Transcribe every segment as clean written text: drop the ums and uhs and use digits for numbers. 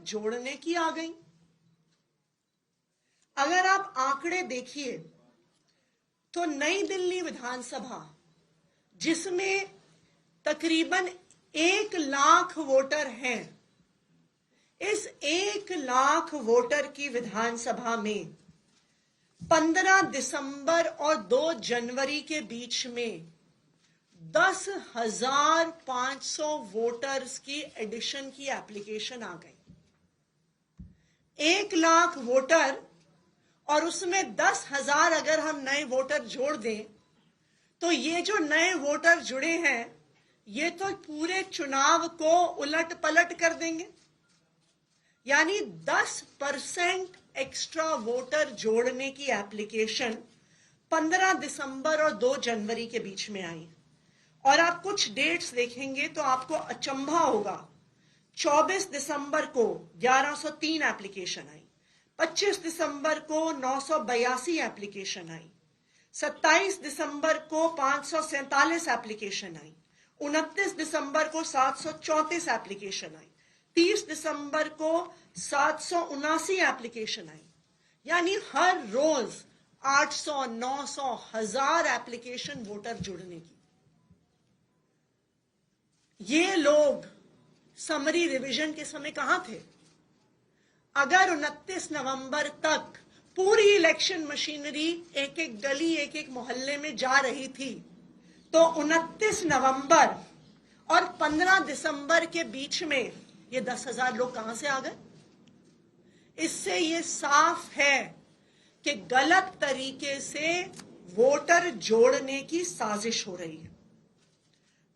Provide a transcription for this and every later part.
जोड़ने की आ गई। अगर आप आंकड़े देखिए तो नई दिल्ली विधानसभा, जिसमें तकरीबन 1 लाख वोटर हैं, इस 1 लाख वोटर की विधानसभा में 15 दिसंबर और 2 जनवरी के बीच में 10,500 वोटर्स की एडिशन की एप्लीकेशन आ गई। 1 लाख वोटर और उसमें 10,000 अगर हम नए वोटर जोड़ दें तो ये जो नए वोटर जुड़े हैं ये तो पूरे चुनाव को उलट पलट कर देंगे। यानी 10% एक्स्ट्रा वोटर जोड़ने की एप्लीकेशन 15 दिसंबर और 2 जनवरी के बीच में आई। और आप कुछ डेट्स देखेंगे तो आपको अचंभा होगा। 24 दिसंबर को 1103 एप्लीकेशन आई, 25 दिसंबर को 982 एप्लीकेशन आई, 27 दिसंबर को 547 एप्लीकेशन आई, 29 दिसंबर को 734 एप्लीकेशन आई, 30 दिसंबर को 779 एप्लीकेशन आई। यानी हर रोज 800, 900, 1000 एप्लीकेशन वोटर जुड़ने की। ये लोग समरी रिवीजन के समय कहां थे? अगर 29 नवंबर तक पूरी इलेक्शन मशीनरी एक एक गली एक एक मोहल्ले में जा रही थी तो 29 नवंबर और 15 दिसंबर के बीच में ये 10,000 लोग कहां से आ गए? इससे ये साफ है कि गलत तरीके से वोटर जोड़ने की साजिश हो रही है।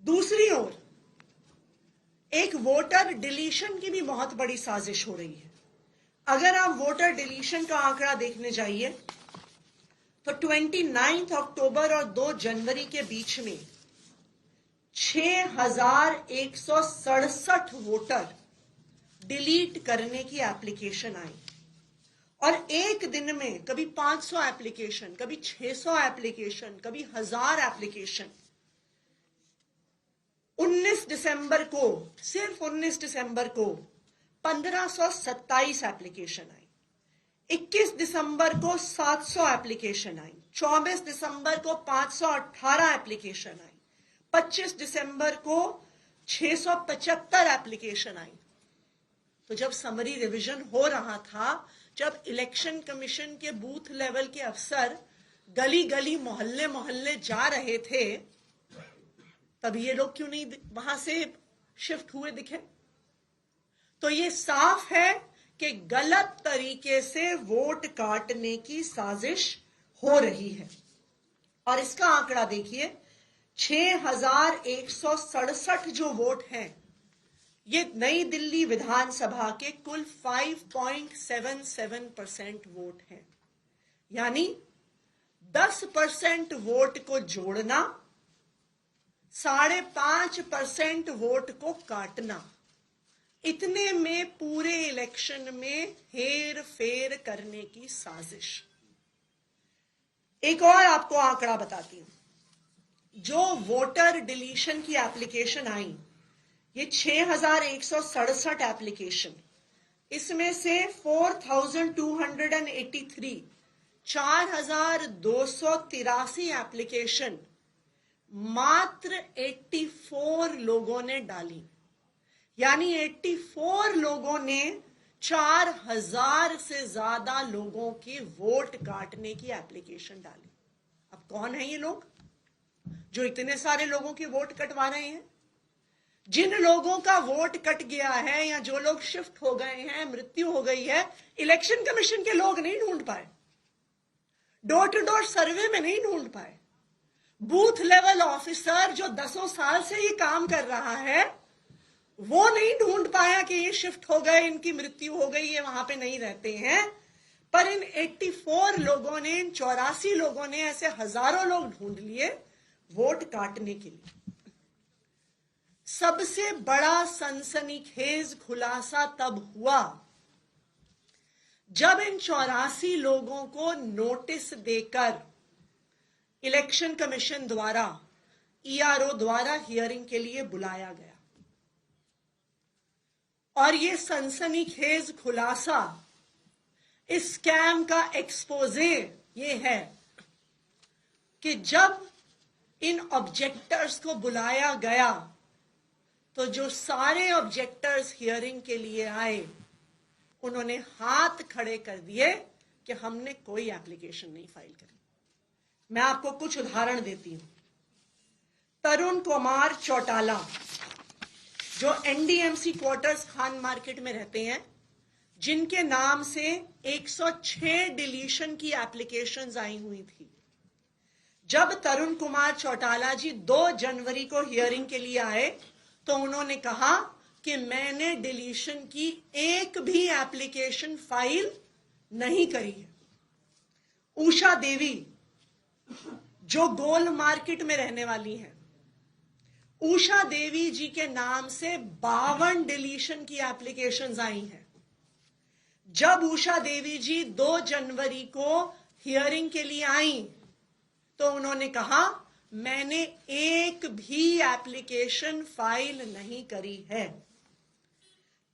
दूसरी ओर एक वोटर डिलीशन की भी बहुत बड़ी साजिश हो रही है। अगर आप वोटर डिलीशन का आंकड़ा देखने जाइए तो 29 अक्टूबर और 2 जनवरी के बीच में 6,167 वोटर डिलीट करने की एप्लीकेशन आई। और एक दिन में कभी 500 एप्लीकेशन, कभी 600 एप्लीकेशन, कभी 1000 एप्लीकेशन। 19 दिसंबर को, सिर्फ 19 दिसंबर को 1527 एप्लीकेशन आई, 21 दिसंबर को 700 एप्लीकेशन आई, 24 दिसंबर को 518 एप्लीकेशन आई, 25 दिसंबर को 675 एप्लीकेशन आई। तो जब समरी रिवीजन हो रहा था, जब इलेक्शन कमीशन के बूथ लेवल के अफसर गली गली मोहल्ले मोहल्ले जा रहे थे, तब ये लोग क्यों नहीं वहां से शिफ्ट हुए दिखे? तो ये साफ है कि गलत तरीके से वोट काटने की साजिश हो रही है। और इसका आंकड़ा देखिए, 6,167 जो वोट हैं ये नई दिल्ली विधानसभा के कुल 5.77% वोट हैं। यानी 10% वोट को जोड़ना, 5.5% वोट को काटना, इतने में पूरे इलेक्शन में हेर फेर करने की साजिश। एक और आपको आंकड़ा बताती हूं। जो वोटर डिलीशन की एप्लीकेशन आई, ये 6,167 एप्लीकेशन, इसमें से 4,283 4,283 एप्लीकेशन मात्र 84 लोगों ने डाली। यानी 84 लोगों ने 4,000 से ज्यादा लोगों की वोट काटने की एप्लीकेशन डाली। अब कौन है ये लोग जो इतने सारे लोगों की वोट कटवा रहे हैं? जिन लोगों का वोट कट गया है या जो लोग शिफ्ट हो गए हैं, मृत्यु हो गई है, इलेक्शन कमीशन के लोग नहीं ढूंढ पाए, डोर टू डोर सर्वे में नहीं ढूंढ पाए, बूथ लेवल ऑफिसर जो 10 साल से ये काम कर रहा है वो नहीं ढूंढ पाया कि ये शिफ्ट हो गए, इनकी मृत्यु हो गई, ये वहां पे नहीं रहते हैं। पर इन 84 लोगों ने, इन 84 लोगों ने ऐसे हजारों लोग ढूंढ लिए वोट काटने के लिए। सबसे बड़ा सनसनीखेज खुलासा तब हुआ जब इन 84 लोगों को नोटिस देकर इलेक्शन कमीशन द्वारा, ईआरओ द्वारा हियरिंग के लिए बुलाया गया। और ये सनसनीखेज खुलासा, इस स्कैम का एक्सपोजे ये है कि जब इन ऑब्जेक्टर्स को बुलाया गया तो जो सारे ऑब्जेक्टर्स हियरिंग के लिए आए उन्होंने हाथ खड़े कर दिए कि हमने कोई एप्लीकेशन नहीं फाइल करी। मैं आपको कुछ उदाहरण देती हूं। तरुण कुमार चौटाला जो एनडीएमसी क्वार्टर्स खान मार्केट में रहते हैं, जिनके नाम से 106 डिलीशन की एप्लीकेशंस आई हुई थी। जब तरुण कुमार चौटाला जी 2 जनवरी को हियरिंग के लिए आए तो उन्होंने कहा कि मैंने डिलीशन की एक भी एप्लीकेशन फाइल नहीं करी है। उषा देवी जो गोल मार्केट में रहने वाली हैं, उषा देवी जी के नाम से 52 डिलीशन की एप्लीकेशंस आई हैं। जब उषा देवी जी 2 जनवरी को हियरिंग के लिए आई तो उन्होंने कहा मैंने एक भी एप्लीकेशन फाइल नहीं करी है।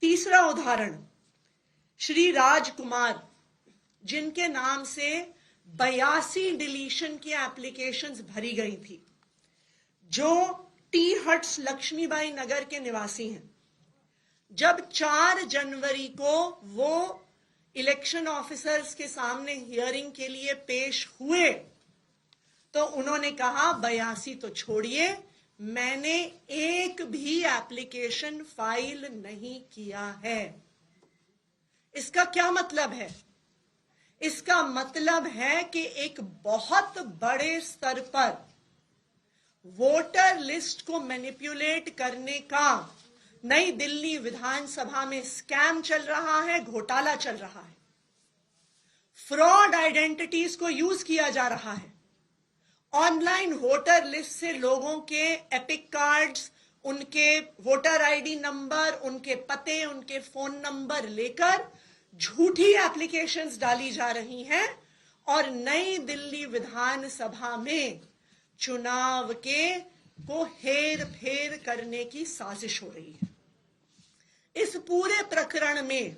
तीसरा उदाहरण, श्री राजकुमार जिनके नाम से 82 डिलीशन की एप्लीकेशंस भरी गई थी, जो टी हट्स लक्ष्मीबाई नगर के निवासी हैं। जब 4 जनवरी को वो इलेक्शन ऑफिसर्स के सामने हियरिंग के लिए पेश हुए तो उन्होंने कहा 82 तो छोड़िए, मैंने एक भी एप्लीकेशन फाइल नहीं किया है। इसका क्या मतलब है? इसका मतलब है कि एक बहुत बड़े स्तर पर वोटर लिस्ट को मैनिपुलेट करने का नई दिल्ली विधानसभा में स्कैम चल रहा है, घोटाला चल रहा है। फ्रॉड आइडेंटिटीज को यूज किया जा रहा है। ऑनलाइन वोटर लिस्ट से लोगों के एपिक कार्ड्स, उनके वोटर आईडी नंबर, उनके पते, उनके फोन नंबर लेकर झूठी एप्लीकेशंस डाली जा रही हैं और नई दिल्ली विधानसभा में चुनाव को हेर फेर करने की साजिश हो रही है। इस पूरे प्रकरण में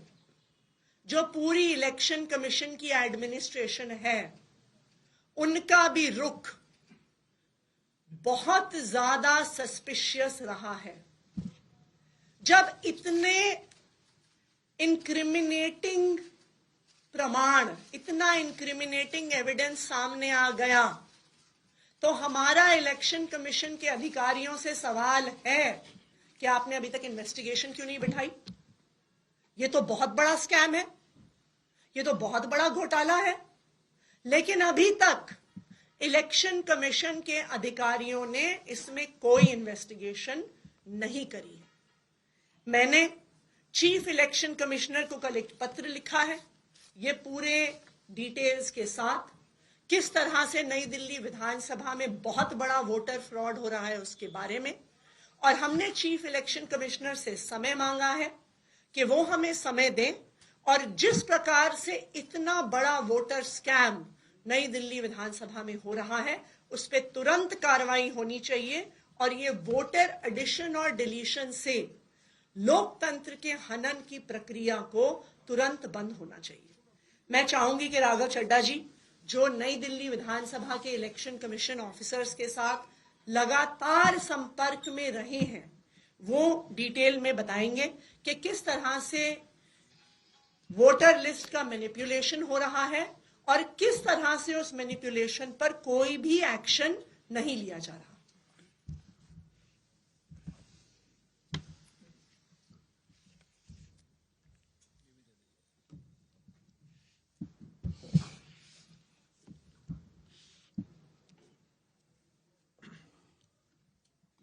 जो पूरी इलेक्शन कमीशन की एडमिनिस्ट्रेशन है, उनका भी रुख बहुत ज्यादा सस्पिशियस रहा है। जब इतने इंक्रिमिनेटिंग प्रमाण, इतना इंक्रिमिनेटिंग एविडेंस सामने आ गया तो हमारा इलेक्शन कमीशन के अधिकारियों से सवाल है कि आपने अभी तक इन्वेस्टिगेशन क्यों नहीं बिठाई? ये तो बहुत बड़ा स्कैम है, ये तो बहुत बड़ा घोटाला है, लेकिन अभी तक इलेक्शन कमीशन के अधिकारियों ने इसमें कोई इन्वेस्टिगेशन नहीं करी है। मैंने चीफ इलेक्शन कमिश्नर को कल एक पत्र लिखा है, ये पूरे डिटेल्स के साथ, किस तरह से नई दिल्ली विधानसभा में बहुत बड़ा वोटर फ्रॉड हो रहा है उसके बारे में। और हमने चीफ इलेक्शन कमिश्नर से समय मांगा है कि वो हमें समय दें और जिस प्रकार से इतना बड़ा वोटर स्कैम नई दिल्ली विधानसभा में हो रहा है उस पर तुरंत कार्रवाई होनी चाहिए और ये वोटर एडिशन और डिलीशन से लोकतंत्र के हनन की प्रक्रिया को तुरंत बंद होना चाहिए। मैं चाहूंगी कि राघव चड्ढा जी, जो नई दिल्ली विधानसभा के इलेक्शन कमीशन ऑफिसर्स के साथ लगातार संपर्क में रहे हैं, वो डिटेल में बताएंगे कि किस तरह से वोटर लिस्ट का मैनिपुलेशन हो रहा है और किस तरह से उस मैनिपुलेशन पर कोई भी एक्शन नहीं लिया जा रहा।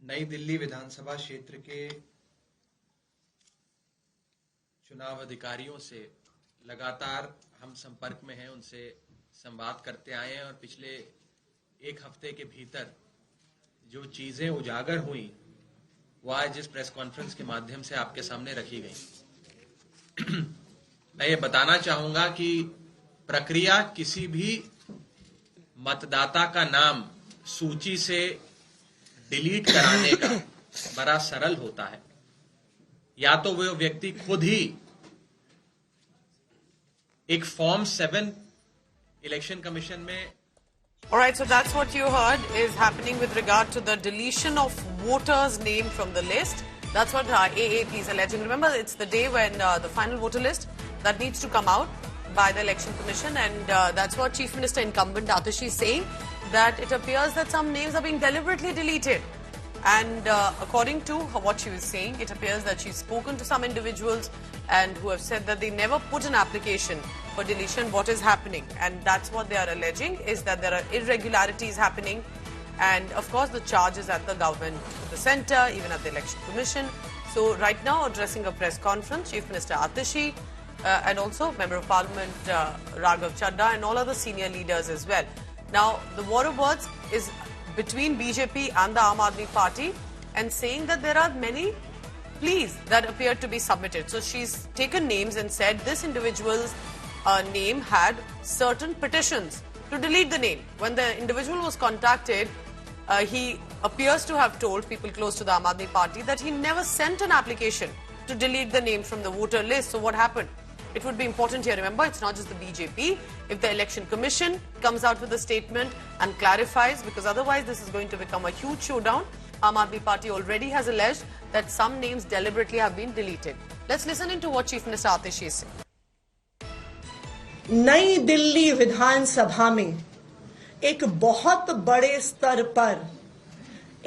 नई दिल्ली विधानसभा क्षेत्र के चुनाव अधिकारियों से लगातार हम संपर्क में हैं, उनसे संवाद करते आए हैं और पिछले एक हफ्ते के भीतर जो चीजें उजागर हुई वो आज इस प्रेस कॉन्फ्रेंस के माध्यम से आपके सामने रखी गई। मैं ये बताना चाहूंगा कि प्रक्रिया किसी भी मतदाता का नाम सूची से डिलीट कराने का बड़ा सरल होता है। या तो वो व्यक्ति खुद ही एक फॉर्म 7 इलेक्शन कमीशन में. All right, so that's what you heard is happening with regard to the deletion of voters' name from the list. That's what AAP is alleging. Remember, it's the day when the final voter list that needs to come out by the Election Commission, and that's what Chief Minister incumbent Atishi is saying, that it appears that some names are being deliberately deleted. And according to what she was saying, it appears that she's spoken to some individuals and who have said that they never put an application for deletion. What is happening? And that's what they are alleging, is that there are irregularities happening. And of course, the charge is at the government, the centre, even at the Election Commission. So right now, addressing a press conference, Chief Minister Atishi and also Member of Parliament Raghav Chadha and all other senior leaders as well. Now, the war of words is between BJP and the Aam Aadmi Party, and saying that there are many pleas that appear to be submitted. So she's taken names and said this individual's name had certain petitions to delete the name. When the individual was contacted, he appears to have told people close to the Aam Aadmi Party that he never sent an application to delete the name from the voter list. So what happened? It would be important here, remember, it's not just the BJP. If the Election Commission comes out with a statement and clarifies, because otherwise this is going to become a huge showdown. Aam Aadmi Party already has alleged that some names deliberately have been deleted. Let's listen into what Chief Minister Atishi is saying. नई दिल्ली विधानसभा में एक बहुत बड़े स्तर पर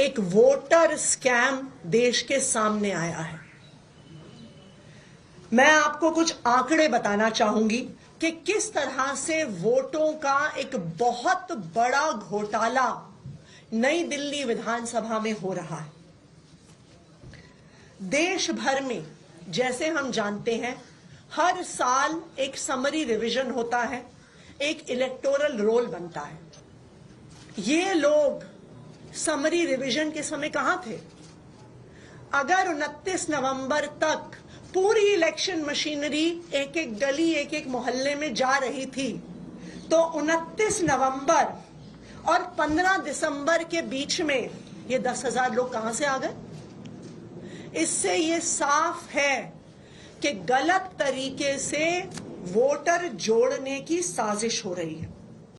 एक voter scam देश के सामने आया है. मैं आपको कुछ आंकड़े बताना चाहूंगी कि किस तरह से वोटों का एक बहुत बड़ा घोटाला नई दिल्ली विधानसभा में हो रहा है. देश भर में जैसे हम जानते हैं, हर साल एक समरी रिवीजन होता है, एक इलेक्टोरल रोल बनता है. ये लोग समरी रिवीजन के समय कहां थे? अगर 29 नवंबर तक पूरी इलेक्शन मशीनरी एक एक गली एक एक मोहल्ले में जा रही थी, तो 29 नवंबर और 15 दिसंबर के बीच में ये 10,000 लोग कहां से आ गए? इससे ये साफ है कि गलत तरीके से वोटर जोड़ने की साजिश हो रही है.